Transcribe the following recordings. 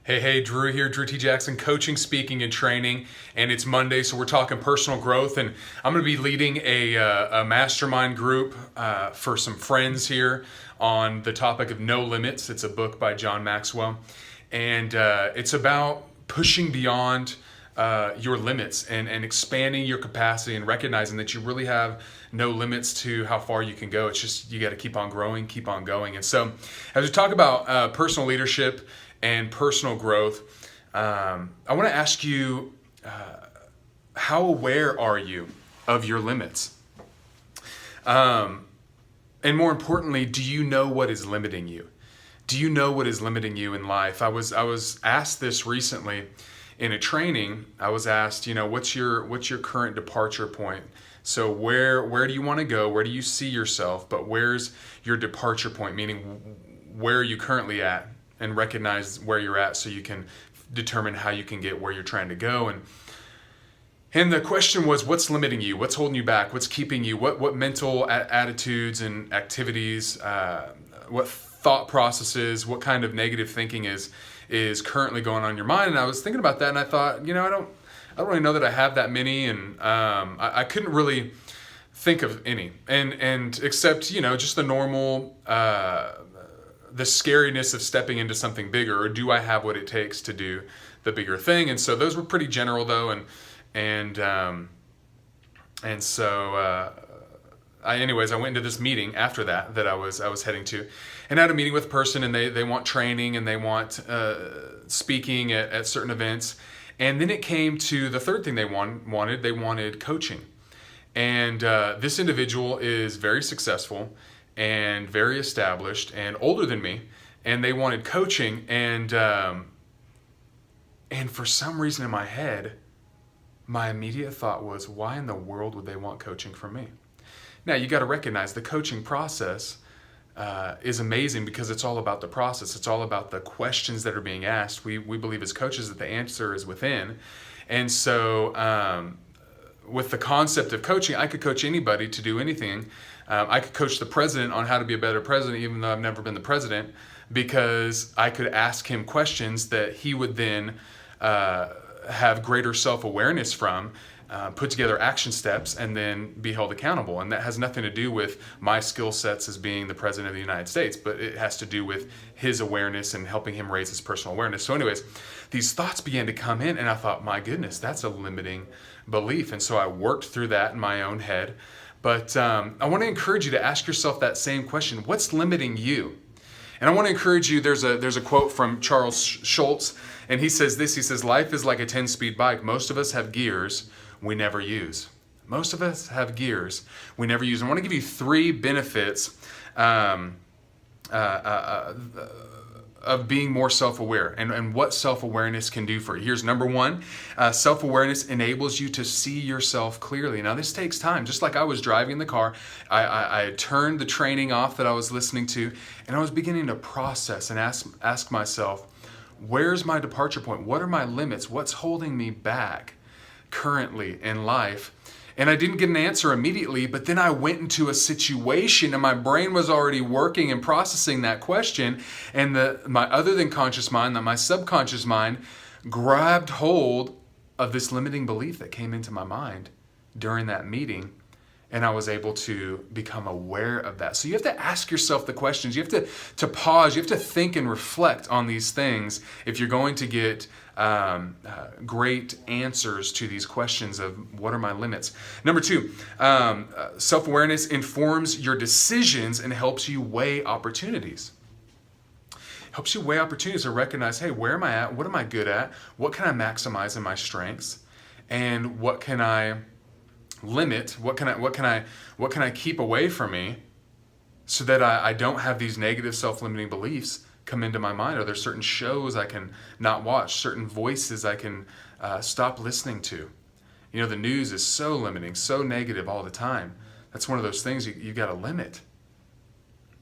Hey, Drew here, Drew T. Jackson, coaching, speaking, and training. And it's Monday, so we're talking personal growth. And I'm going to be leading a mastermind group for some friends here on the topic of No Limits. It's a book by John Maxwell. And it's about pushing beyond your limits and expanding your capacity and recognizing that you really have no limits to how far you can go. It's just you got to keep on growing, keep on going. And so as we talk about personal leadership and personal growth, I want to ask you, how aware are you of your limits? And more importantly, do you know what is limiting you? Do you know what is limiting you in life? I was asked this recently in a training. I was asked, what's your current departure point? So where do you want to go? Where do you see yourself? But where's your departure point? Meaning, where are you currently at? And recognize where you're at so you can determine how you can get where you're trying to go. And the question was, what's limiting you? What's holding you back? What's keeping you? What mental attitudes and activities, what thought processes, what kind of negative thinking is currently going on in your mind? And I was thinking about that, and I thought, I don't really know that I have that many, and I couldn't really think of any, and except just the normal. The scariness of stepping into something bigger, or do I have what it takes to do the bigger thing? And so those were pretty general though, and so I went into this meeting after that I was heading to, and I had a meeting with a person, and they want training, and they want speaking at certain events, and then it came to the third thing they wanted coaching, and this individual is very successful and very established and older than me, and they wanted coaching, and for some reason in my head, my immediate thought was, why in the world would they want coaching from me? Now, you got to recognize the coaching process is amazing because it's all about the process. It's all about the questions that are being asked. We believe as coaches that the answer is within, and so with the concept of coaching, I could coach anybody to do anything. I could coach the president on how to be a better president, even though I've never been the president, because I could ask him questions that he would then have greater self-awareness from, put together action steps, and then be held accountable. And that has nothing to do with my skill sets as being the president of the United States, but it has to do with his awareness and helping him raise his personal awareness. So anyways, these thoughts began to come in, and I thought, my goodness, that's a limiting belief. And so I worked through that in my own head. But I want to encourage you to ask yourself that same question. What's limiting you? And I want to encourage you, there's a quote from Charles Schulz, and he says this, he says, life is like a 10-speed bike. Most of us have gears we never use. Most of us have gears we never use. I want to give you 3 benefits of being more self-aware and what self-awareness can do for you. Here's number 1. Self-awareness enables you to see yourself clearly. Now, this takes time. Just like I was driving the car, I turned the training off that I was listening to, and I was beginning to process and ask myself, where's my departure point? What are my limits? What's holding me back currently in life? And I didn't get an answer immediately, but then I went into a situation, and my brain was already working and processing that question, and my other than conscious mind, my subconscious mind, grabbed hold of this limiting belief that came into my mind during that meeting, and I was able to become aware of that. So you have to ask yourself the questions. You have to pause. You have to think and reflect on these things if you're going to get great answers to these questions of what are my limits. Number 2, self-awareness informs your decisions and helps you weigh opportunities. Helps you weigh opportunities to recognize, hey, where am I at? What am I good at? What can I maximize in my strengths? And what can I limit? What can I keep away from me so that I don't have these negative self-limiting beliefs come into my mind? Are there certain shows I can not watch, certain voices I can stop listening to? The news is so limiting, so negative all the time. That's one of those things you got to limit.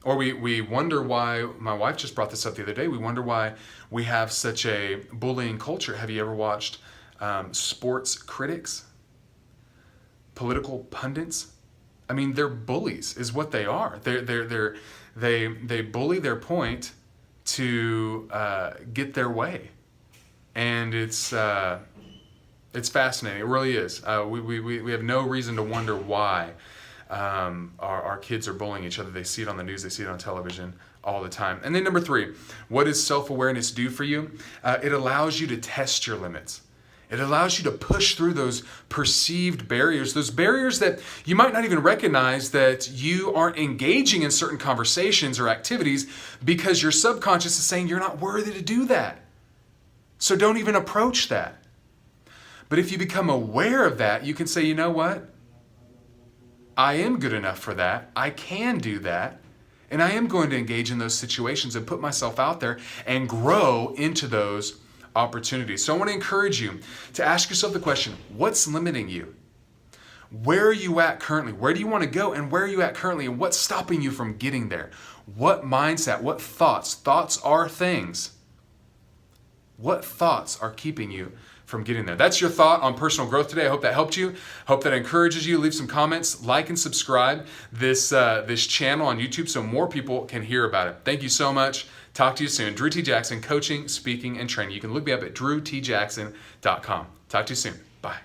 Or we wonder why, my wife just brought this up the other day, we wonder why we have such a bullying culture. Have you ever watched sports critics? Political pundits? I mean, they're bullies is what they are. They bully their point to get their way. And it's fascinating. It really is. We have no reason to wonder why our kids are bullying each other. They see it on the news. They see it on television all the time. And then number 3, what does self-awareness do for you? It allows you to test your limits. It allows you to push through those perceived barriers, those barriers that you might not even recognize that you aren't engaging in certain conversations or activities because your subconscious is saying you're not worthy to do that. So don't even approach that. But if you become aware of that, you can say, you know what? I am good enough for that. I can do that. And I am going to engage in those situations and put myself out there and grow into those opportunities. So I want to encourage you to ask yourself the question, what's limiting you? Where are you at currently? Where do you want to go? And where are you at currently? And what's stopping you from getting there? What mindset? What thoughts? Thoughts are things. What thoughts are keeping you from getting there? That's your thought on personal growth today. I hope that helped you. Hope that encourages you. Leave some comments, like and subscribe this channel on YouTube so more people can hear about it. Thank you so much. Talk to you soon. Drew T. Jackson, coaching, speaking, and training. You can look me up at drewtjackson.com. Talk to you soon. Bye.